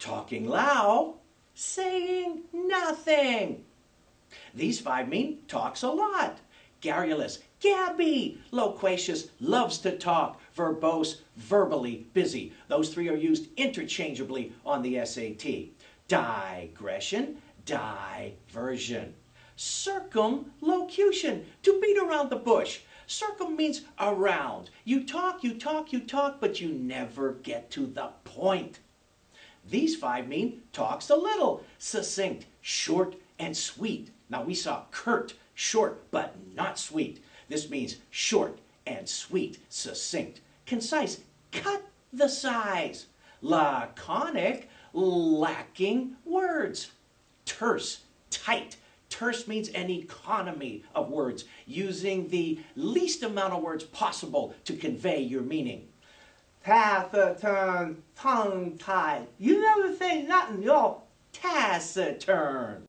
talking loud, saying nothing. These 5 mean talks a lot. Garrulous, gabby. Loquacious, loves to talk. Verbose, verbally busy. Those 3 are used interchangeably on the SAT. Digression, diversion. Circumlocution, to beat around the bush. Circum means around. You talk, but you never get to the point. These 5 mean talks a little, succinct, short, and sweet. Now we saw curt, short, but not sweet. This means short and sweet, succinct, concise, cut the size. Laconic, lacking words. Terse, tight. Terse means an economy of words, using the least amount of words possible to convey your meaning. Taciturn, tongue-tied. You never say nothing, you're Taciturn.